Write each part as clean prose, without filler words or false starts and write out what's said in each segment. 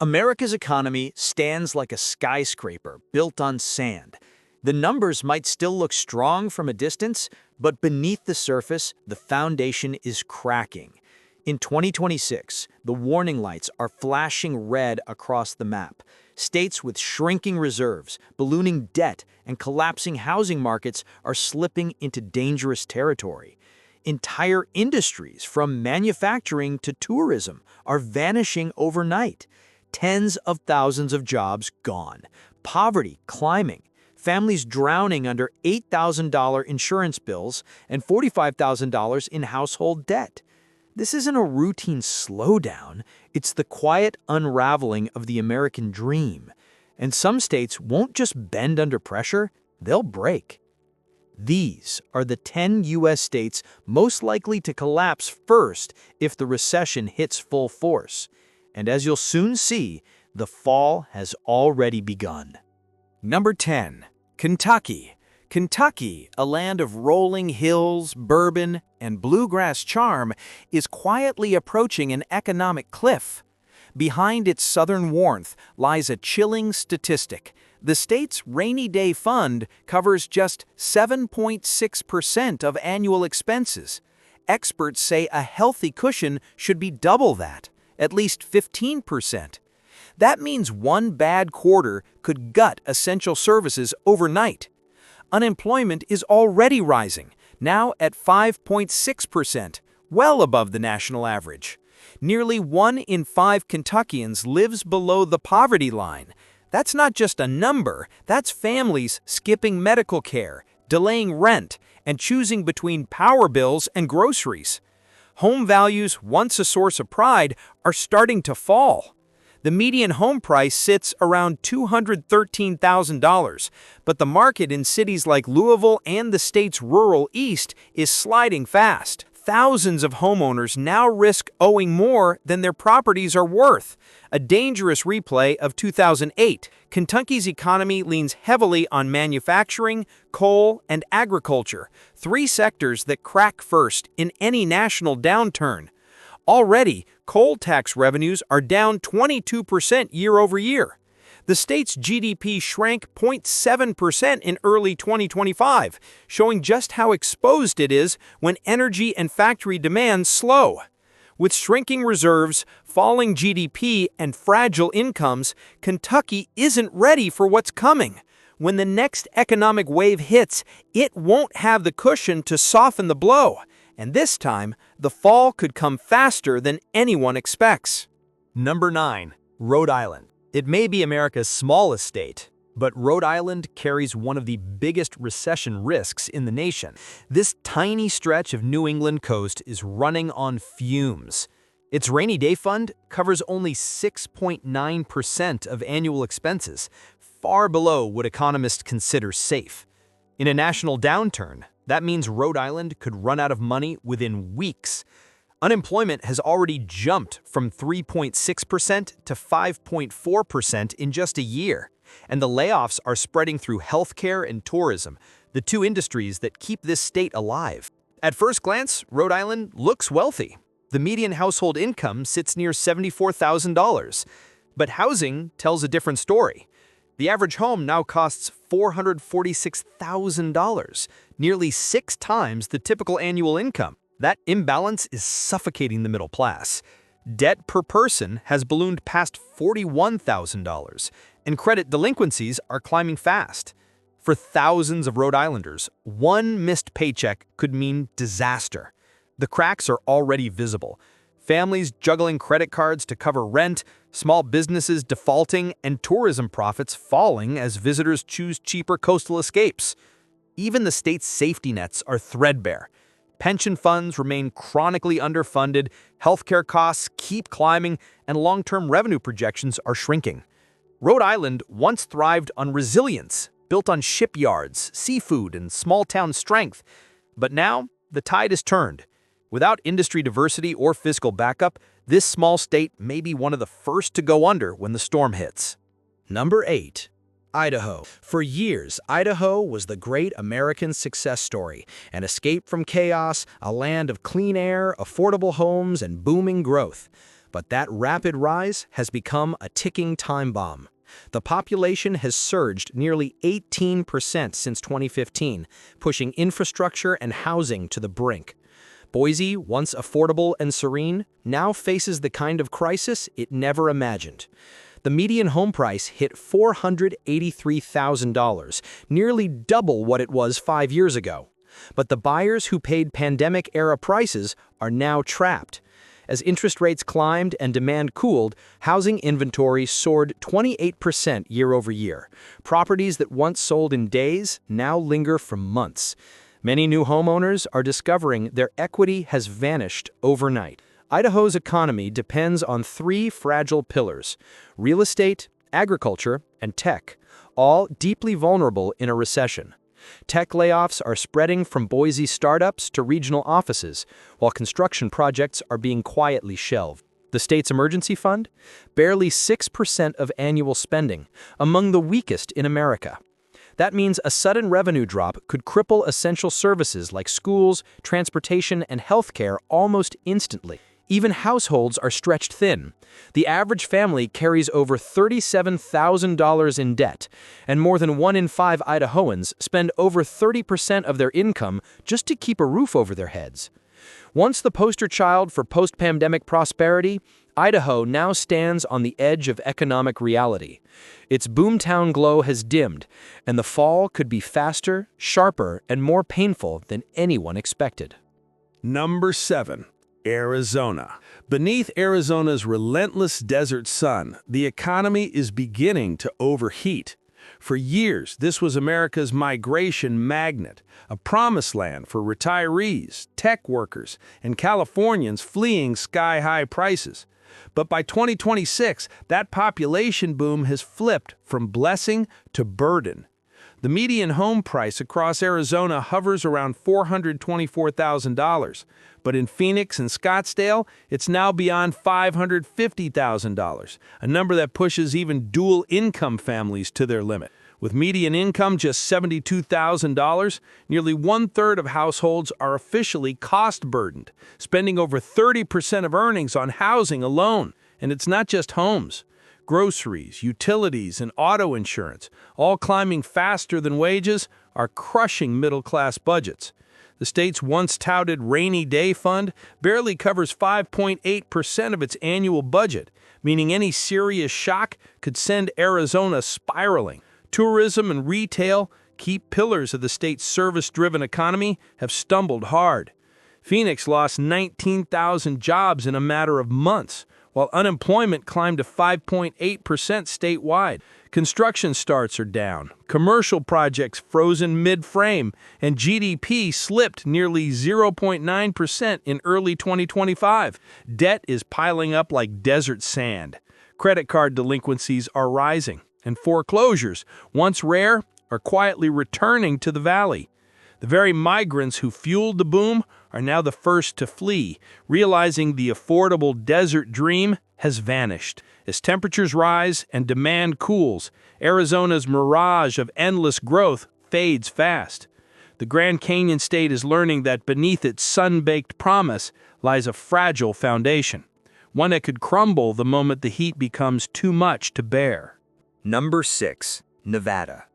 America's economy stands like a skyscraper built on sand. The numbers might still look strong from a distance, but beneath the surface, the foundation is cracking. In 2026, the warning lights are flashing red across the map. States with shrinking reserves, ballooning debt, and collapsing housing markets are slipping into dangerous territory. Entire industries, from manufacturing to tourism, are vanishing overnight. Tens of thousands of jobs gone, poverty climbing, families drowning under $8,000 insurance bills and $45,000 in household debt. This isn't a routine slowdown, it's the quiet unraveling of the American dream. And some states won't just bend under pressure, they'll break. These are the 10 U.S. states most likely to collapse first if the recession hits full force. And as you'll soon see, the fall has already begun. Number 10. Kentucky. Kentucky, a land of rolling hills, bourbon, and bluegrass charm, is quietly approaching an economic cliff. Behind its southern warmth lies a chilling statistic. The state's rainy day fund covers just 7.6% of annual expenses. Experts say a healthy cushion should be double that, at least 15%. That means one bad quarter could gut essential services overnight. Unemployment is already rising, now at 5.6%, well above the national average. Nearly 1 in 5 Kentuckians lives below the poverty line. That's not just a number, that's families skipping medical care, delaying rent, and choosing between power bills and groceries. Home values, once a source of pride, are starting to fall. The median home price sits around $213,000, but the market in cities like Louisville and the state's rural east is sliding fast. Thousands of homeowners now risk owing more than their properties are worth, a dangerous replay of 2008. Kentucky's economy leans heavily on manufacturing, coal, and agriculture, 3 sectors that crack first in any national downturn. Already, coal tax revenues are down 22% year over year. The state's GDP shrank 0.7% in early 2025, showing just how exposed it is when energy and factory demand slow. With shrinking reserves, falling GDP, and fragile incomes, Kentucky isn't ready for what's coming. When the next economic wave hits, it won't have the cushion to soften the blow. And this time, the fall could come faster than anyone expects. Number 9. Rhode Island. It may be America's smallest state, but Rhode Island carries one of the biggest recession risks in the nation. This tiny stretch of New England coast is running on fumes. Its rainy day fund covers only 6.9% of annual expenses, far below what economists consider safe. In a national downturn, that means Rhode Island could run out of money within weeks. Unemployment has already jumped from 3.6% to 5.4% in just a year, and the layoffs are spreading through healthcare and tourism, the 2 industries that keep this state alive. At first glance, Rhode Island looks wealthy. The median household income sits near $74,000, but housing tells a different story. The average home now costs $446,000, nearly 6 times the typical annual income. That imbalance is suffocating the middle class. Debt per person has ballooned past $41,000, and credit delinquencies are climbing fast. For thousands of Rhode Islanders, one missed paycheck could mean disaster. The cracks are already visible. Families juggling credit cards to cover rent, small businesses defaulting, and tourism profits falling as visitors choose cheaper coastal escapes. Even the state's safety nets are threadbare. Pension funds remain chronically underfunded, healthcare costs keep climbing, and long-term revenue projections are shrinking. Rhode Island once thrived on resilience, built on shipyards, seafood, and small-town strength. But now, the tide has turned. Without industry diversity or fiscal backup, this small state may be one of the first to go under when the storm hits. Number 8. Idaho. For years, Idaho was the great American success story, an escape from chaos, a land of clean air, affordable homes, and booming growth. But that rapid rise has become a ticking time bomb. The population has surged nearly 18% since 2015, pushing infrastructure and housing to the brink. Boise, once affordable and serene, now faces the kind of crisis it never imagined. The median home price hit $483,000, nearly double what it was 5 years ago. But the buyers who paid pandemic-era prices are now trapped. As interest rates climbed and demand cooled, housing inventory soared 28% year over year. Properties that once sold in days now linger for months. Many new homeowners are discovering their equity has vanished overnight. Idaho's economy depends on 3 fragile pillars: real estate, agriculture, and tech, all deeply vulnerable in a recession. Tech layoffs are spreading from Boise startups to regional offices, while construction projects are being quietly shelved. The state's emergency fund? Barely 6% of annual spending, among the weakest in America. That means a sudden revenue drop could cripple essential services like schools, transportation, and healthcare almost instantly. Even households are stretched thin. The average family carries over $37,000 in debt, and more than 1 in 5 Idahoans spend over 30% of their income just to keep a roof over their heads. Once the poster child for post-pandemic prosperity, Idaho now stands on the edge of economic reality. Its boomtown glow has dimmed, and the fall could be faster, sharper, and more painful than anyone expected. Number 7. Arizona. Beneath Arizona's relentless desert sun, the economy is beginning to overheat. For years, this was America's migration magnet, a promised land for retirees, tech workers, and Californians fleeing sky-high prices. But by 2026, that population boom has flipped from blessing to burden. The median home price across Arizona hovers around $424,000, but in Phoenix and Scottsdale, it's now beyond $550,000, a number that pushes even dual-income families to their limit. With median income just $72,000, nearly 1/3 of households are officially cost-burdened, spending over 30% of earnings on housing alone. And it's not just homes. Groceries, utilities, and auto insurance, all climbing faster than wages, are crushing middle-class budgets. The state's once-touted rainy day fund barely covers 5.8% of its annual budget, meaning any serious shock could send Arizona spiraling. Tourism and retail, key pillars of the state's service-driven economy, have stumbled hard. Phoenix lost 19,000 jobs in a matter of months, while unemployment climbed to 5.8% statewide. Construction starts are down, commercial projects frozen mid-frame, and GDP slipped nearly 0.9% in early 2025. Debt is piling up like desert sand. Credit card delinquencies are rising, and foreclosures, once rare, are quietly returning to the valley. The very migrants who fueled the boom are now the first to flee, realizing the affordable desert dream has vanished. As temperatures rise and demand cools, Arizona's mirage of endless growth fades fast. The Grand Canyon State is learning that beneath its sun-baked promise lies a fragile foundation, one that could crumble the moment the heat becomes too much to bear. Number 6. Nevada.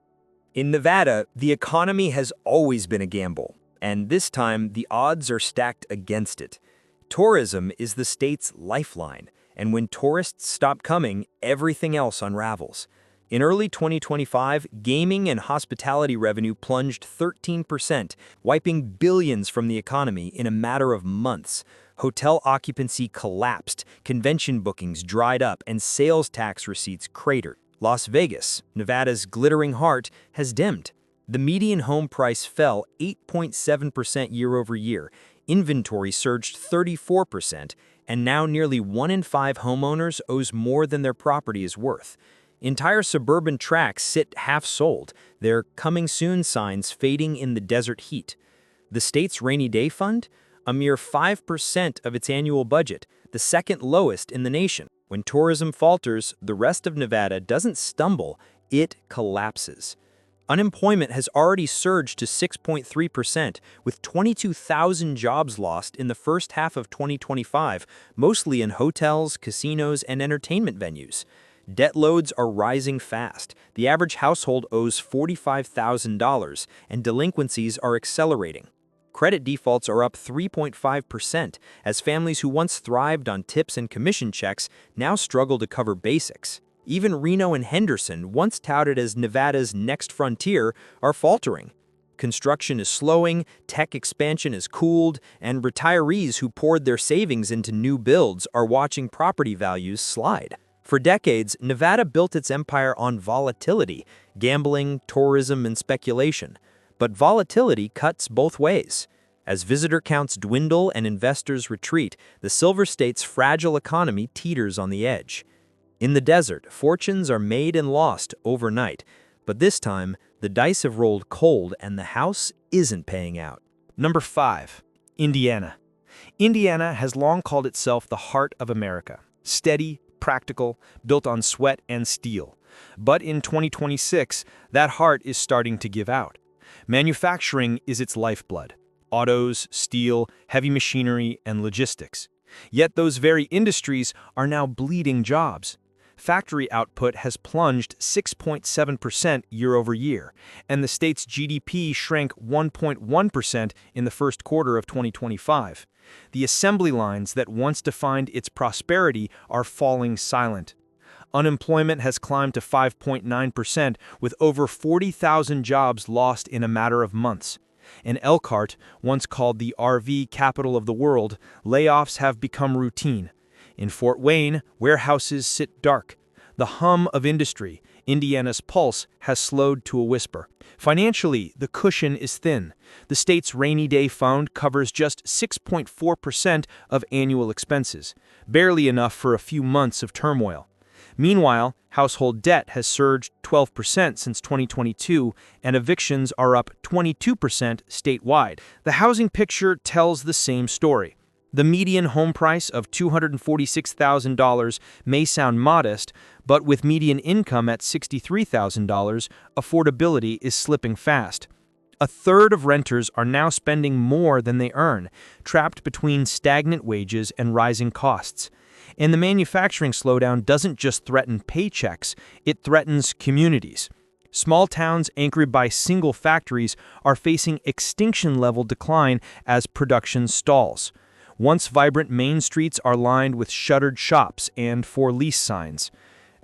In Nevada, the economy has always been a gamble, and this time the odds are stacked against it. Tourism is the state's lifeline, and when tourists stop coming, everything else unravels. In early 2025, gaming and hospitality revenue plunged 13%, wiping billions from the economy in a matter of months. Hotel occupancy collapsed, convention bookings dried up, and sales tax receipts cratered. Las Vegas, Nevada's glittering heart, has dimmed. The median home price fell 8.7% year over year, inventory surged 34%, and now nearly 1 in 5 homeowners owes more than their property is worth. Entire suburban tracts sit half-sold, their coming soon signs fading in the desert heat. The state's rainy day fund? A mere 5% of its annual budget, the second lowest in the nation. When tourism falters, the rest of Nevada doesn't stumble, it collapses. Unemployment has already surged to 6.3%, with 22,000 jobs lost in the first half of 2025, mostly in hotels, casinos, and entertainment venues. Debt loads are rising fast. The average household owes $45,000, and delinquencies are accelerating. Credit defaults are up 3.5%, as families who once thrived on tips and commission checks now struggle to cover basics. Even Reno and Henderson, once touted as Nevada's next frontier, are faltering. Construction is slowing, tech expansion is cooled, and retirees who poured their savings into new builds are watching property values slide. For decades, Nevada built its empire on volatility, gambling, tourism, and speculation. But volatility cuts both ways. As visitor counts dwindle and investors retreat, the Silver State's fragile economy teeters on the edge. In the desert, fortunes are made and lost overnight, but this time, the dice have rolled cold and the house isn't paying out. Number 5. Indiana. Indiana has long called itself the heart of America. Steady, practical, built on sweat and steel. But in 2026, that heart is starting to give out. Manufacturing is its lifeblood. Autos, steel, heavy machinery, and logistics. Yet those very industries are now bleeding jobs. Factory output has plunged 6.7% year over year, and the state's GDP shrank 1.1% in the first quarter of 2025. The assembly lines that once defined its prosperity are falling silent. Unemployment has climbed to 5.9%, with over 40,000 jobs lost in a matter of months. In Elkhart, once called the RV capital of the world, layoffs have become routine. In Fort Wayne, warehouses sit dark. The hum of industry, Indiana's pulse, has slowed to a whisper. Financially, the cushion is thin. The state's rainy day fund covers just 6.4% of annual expenses, barely enough for a few months of turmoil. Meanwhile, household debt has surged 12% since 2022, and evictions are up 22% statewide. The housing picture tells the same story. The median home price of $246,000 may sound modest, but with median income at $63,000, affordability is slipping fast. A third of renters are now spending more than they earn, trapped between stagnant wages and rising costs. And the manufacturing slowdown doesn't just threaten paychecks, it threatens communities. Small towns anchored by single factories are facing extinction-level decline as production stalls. Once vibrant main streets are lined with shuttered shops and for-lease signs.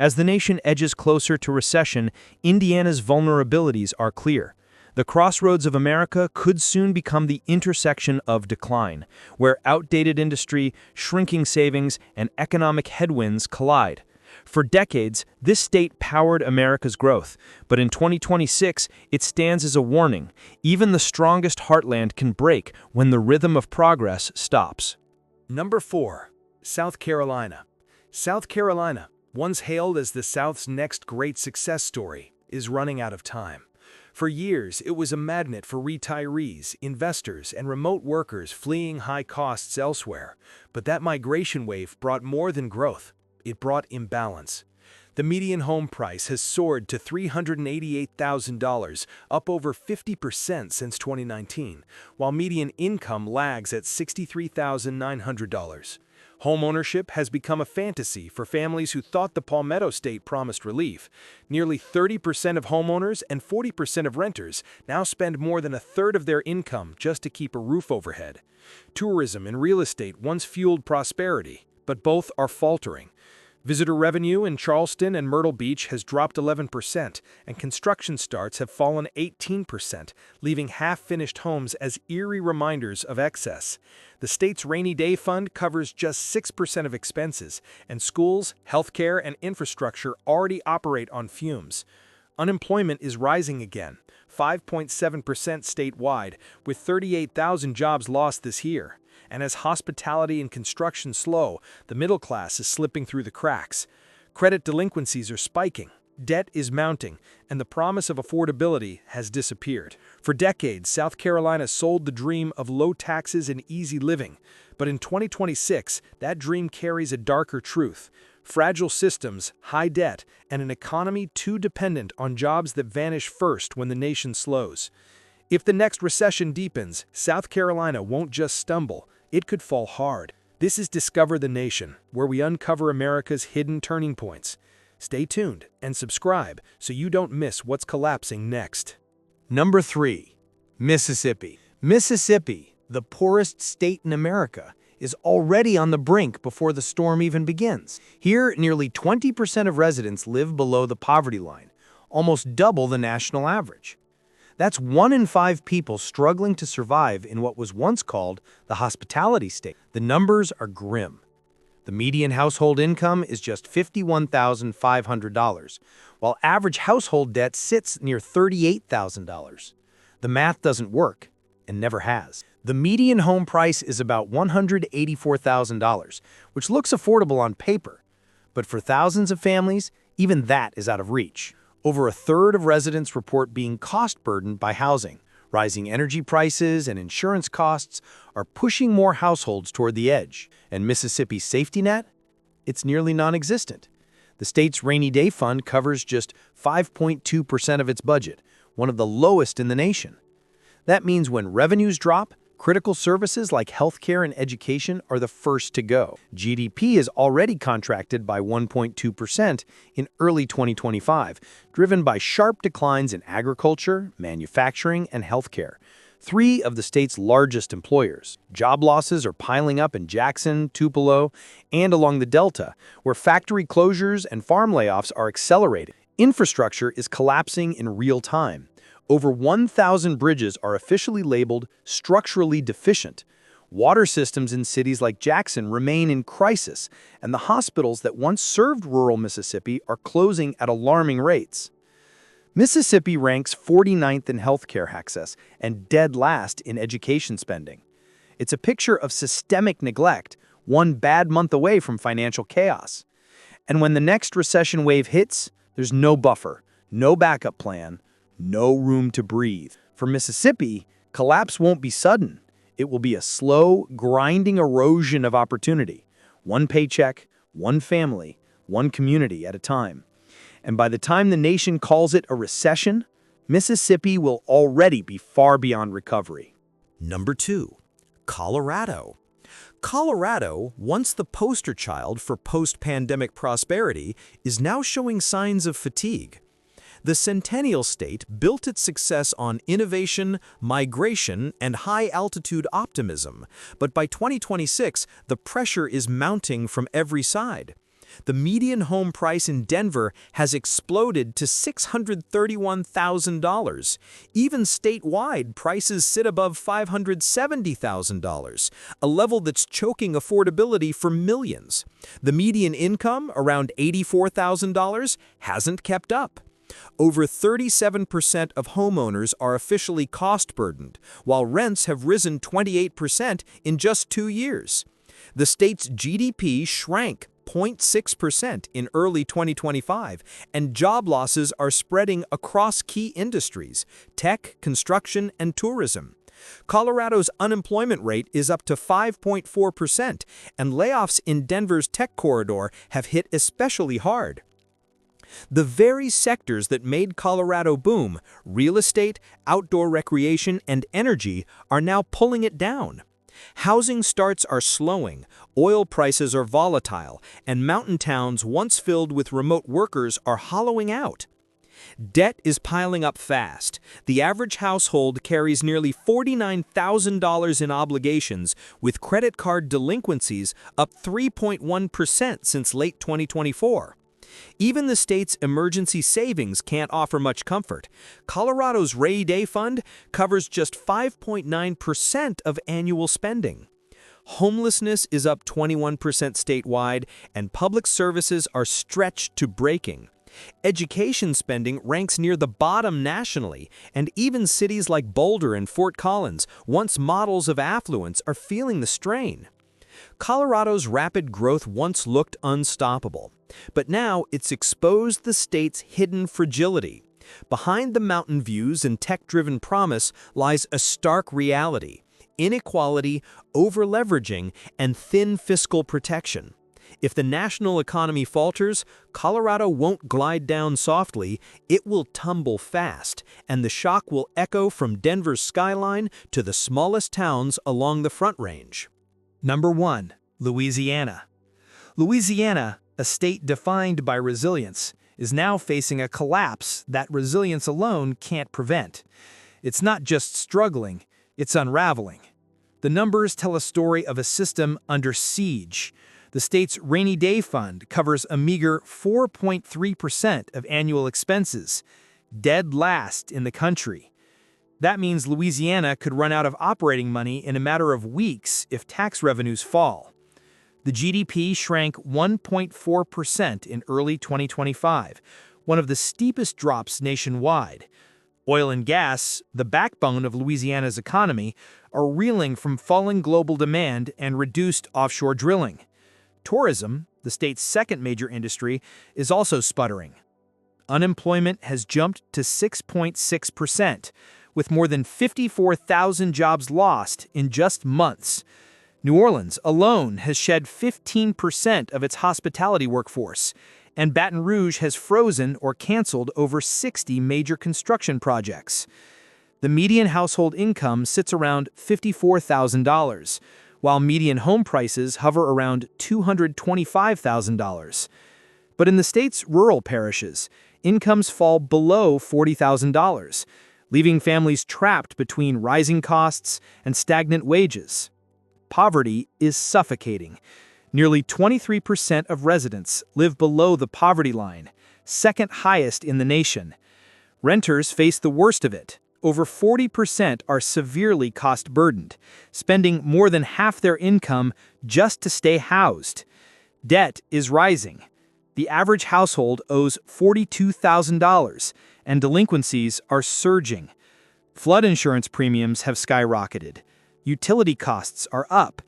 As the nation edges closer to recession, Indiana's vulnerabilities are clear. The crossroads of America could soon become the intersection of decline, where outdated industry, shrinking savings, and economic headwinds collide. For decades, this state powered America's growth, but in 2026, it stands as a warning. Even the strongest heartland can break when the rhythm of progress stops. Number 4. South Carolina. South Carolina, once hailed as the South's next great success story, is running out of time. For years, it was a magnet for retirees, investors, and remote workers fleeing high costs elsewhere. But that migration wave brought more than growth. It brought imbalance. The median home price has soared to $388,000, up over 50% since 2019, while median income lags at $63,900. Homeownership has become a fantasy for families who thought the Palmetto State promised relief. Nearly 30% of homeowners and 40% of renters now spend more than a third of their income just to keep a roof overhead. Tourism and real estate once fueled prosperity, but both are faltering. Visitor revenue in Charleston and Myrtle Beach has dropped 11%, and construction starts have fallen 18%, leaving half-finished homes as eerie reminders of excess. The state's rainy day fund covers just 6% of expenses, and schools, healthcare, and infrastructure already operate on fumes. Unemployment is rising again, 5.7% statewide, with 38,000 jobs lost this year. And as hospitality and construction slow, the middle class is slipping through the cracks. Credit delinquencies are spiking, debt is mounting, and the promise of affordability has disappeared. For decades, South Carolina sold the dream of low taxes and easy living. But in 2026, that dream carries a darker truth. fragile systems, high debt, and an economy too dependent on jobs that vanish first when the nation slows. If the next recession deepens, South Carolina won't just stumble, it could fall hard. This is Discover the Nation, where we uncover America's hidden turning points. Stay tuned and subscribe so you don't miss what's collapsing next. Number 3. Mississippi. Mississippi, the poorest state in America, is already on the brink before the storm even begins. Here, nearly 20% of residents live below the poverty line, almost double the national average. That's 1 in 5 people struggling to survive in what was once called the hospitality state. The numbers are grim. The median household income is just $51,500, while average household debt sits near $38,000. The math doesn't work, and never has. The median home price is about $184,000, which looks affordable on paper. But for thousands of families, even that is out of reach. Over a third of residents report being cost-burdened by housing. Rising energy prices and insurance costs are pushing more households toward the edge. And Mississippi's safety net? It's nearly non-existent. The state's rainy day fund covers just 5.2% of its budget, one of the lowest in the nation. That means when revenues drop, critical services like healthcare and education are the first to go. GDP is already contracted by 1.2% in early 2025, driven by sharp declines in agriculture, manufacturing, and healthcare, 3 of the state's largest employers. Job losses are piling up in Jackson, Tupelo, and along the Delta, where factory closures and farm layoffs are accelerating. Infrastructure is collapsing in real time. Over 1,000 bridges are officially labeled structurally deficient. Water systems in cities like Jackson remain in crisis, and the hospitals that once served rural Mississippi are closing at alarming rates. Mississippi ranks 49th in healthcare access and dead last in education spending. It's a picture of systemic neglect, one bad month away from financial chaos. And when the next recession wave hits, there's no buffer, no backup plan, no room to breathe. For Mississippi, collapse won't be sudden. It will be a slow, grinding erosion of opportunity. One paycheck, one family, one community at a time. And by the time the nation calls it a recession, Mississippi will already be far beyond recovery. Number 2. Colorado. Colorado, once the poster child for post-pandemic prosperity, is now showing signs of fatigue. The Centennial State built its success on innovation, migration, and high-altitude optimism, but by 2026, the pressure is mounting from every side. The median home price in Denver has exploded to $631,000. Even statewide, prices sit above $570,000, a level that's choking affordability for millions. The median income, around $84,000, hasn't kept up. Over 37% of homeowners are officially cost-burdened, while rents have risen 28% in just 2 years. The state's GDP shrank 0.6% in early 2025, and job losses are spreading across key industries, tech, construction, and tourism. Colorado's unemployment rate is up to 5.4%, and layoffs in Denver's tech corridor have hit especially hard. The very sectors that made Colorado boom, real estate, outdoor recreation, and energy, are now pulling it down. Housing starts are slowing, oil prices are volatile, and mountain towns once filled with remote workers are hollowing out. Debt is piling up fast. The average household carries nearly $49,000 in obligations, with credit card delinquencies up 3.1% since late 2024. Even the state's emergency savings can't offer much comfort. Colorado's rainy day fund covers just 5.9% of annual spending. Homelessness is up 21% statewide, and public services are stretched to breaking. Education spending ranks near the bottom nationally, and even cities like Boulder and Fort Collins, once models of affluence, are feeling the strain. Colorado's rapid growth once looked unstoppable, but now it's exposed the state's hidden fragility. Behind the mountain views and tech-driven promise lies a stark reality: inequality, over-leveraging, and thin fiscal protection. If the national economy falters, Colorado won't glide down softly, it will tumble fast, and the shock will echo from Denver's skyline to the smallest towns along the Front Range. Number 1. Louisiana. Louisiana, a state defined by resilience, is now facing a collapse that resilience alone can't prevent. It's not just struggling, it's unraveling. The numbers tell a story of a system under siege. The state's rainy day fund covers a meager 4.3% of annual expenses, dead last in the country. That means Louisiana could run out of operating money in a matter of weeks if tax revenues fall. The GDP shrank 1.4% in early 2025, one of the steepest drops nationwide. Oil and gas, the backbone of Louisiana's economy, are reeling from falling global demand and reduced offshore drilling. Tourism, the state's second major industry, is also sputtering. Unemployment has jumped to 6.6%, with more than 54,000 jobs lost in just months. New Orleans alone has shed 15% of its hospitality workforce, and Baton Rouge has frozen or canceled over 60 major construction projects. The median household income sits around $54,000, while median home prices hover around $225,000. But in the state's rural parishes, incomes fall below $40,000, leaving families trapped between rising costs and stagnant wages. Poverty is suffocating. Nearly 23% of residents live below the poverty line, second highest in the nation. Renters face the worst of it. Over 40% are severely cost-burdened, spending more than half their income just to stay housed. Debt is rising. The average household owes $42,000, and delinquencies are surging. Flood insurance premiums have skyrocketed. Utility costs are up.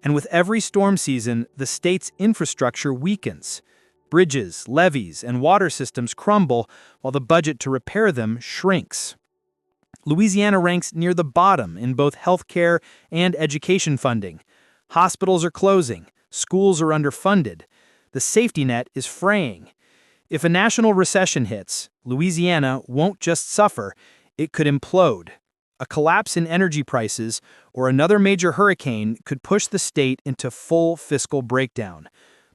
And with every storm season, the state's infrastructure weakens. Bridges, levees, and water systems crumble while the budget to repair them shrinks. Louisiana ranks near the bottom in both healthcare and education funding. Hospitals are closing. Schools are underfunded. The safety net is fraying. If a national recession hits, Louisiana won't just suffer, it could implode. A collapse in energy prices or another major hurricane could push the state into full fiscal breakdown.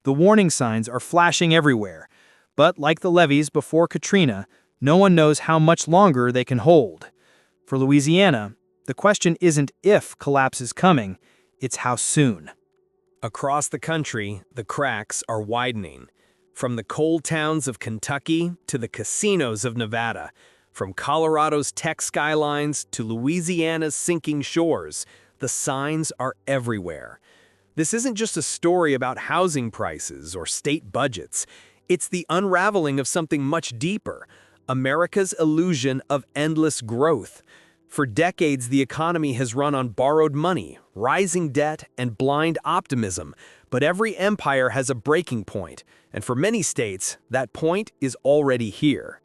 The warning signs are flashing everywhere, but like the levees before Katrina, no one knows how much longer they can hold. For Louisiana, the question isn't if collapse is coming, it's how soon. Across the country, the cracks are widening. From the coal towns of Kentucky to the casinos of Nevada, from Colorado's tech skylines to Louisiana's sinking shores, the signs are everywhere. This isn't just a story about housing prices or state budgets. It's the unraveling of something much deeper, America's illusion of endless growth. For decades, the economy has run on borrowed money, rising debt, and blind optimism. But every empire has a breaking point, and for many states, that point is already here.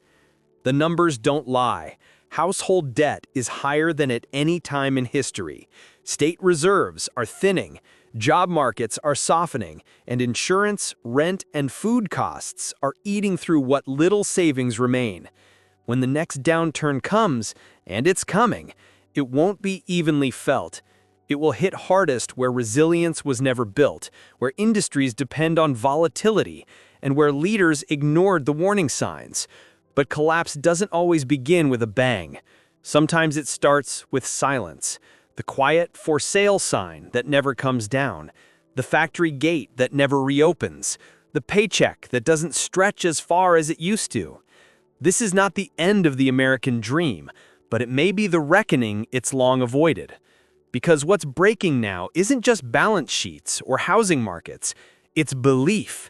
The numbers don't lie. Household debt is higher than at any time in history. State reserves are thinning, job markets are softening, and insurance, rent, and food costs are eating through what little savings remain. When the next downturn comes, and it's coming, it won't be evenly felt. It will hit hardest where resilience was never built, where industries depend on volatility, and where leaders ignored the warning signs. But collapse doesn't always begin with a bang. Sometimes it starts with silence. The quiet for sale sign that never comes down. The factory gate that never reopens. The paycheck that doesn't stretch as far as it used to. This is not the end of the American dream, but it may be the reckoning it's long avoided. Because what's breaking now isn't just balance sheets or housing markets, it's belief.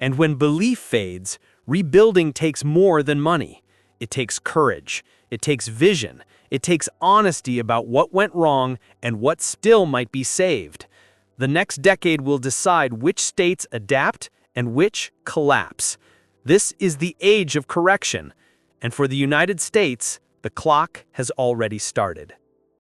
And when belief fades, rebuilding takes more than money. It takes courage. It takes vision. It takes honesty about what went wrong and what still might be saved. The next decade will decide which states adapt and which collapse. This is the age of correction. And for the United States, the clock has already started.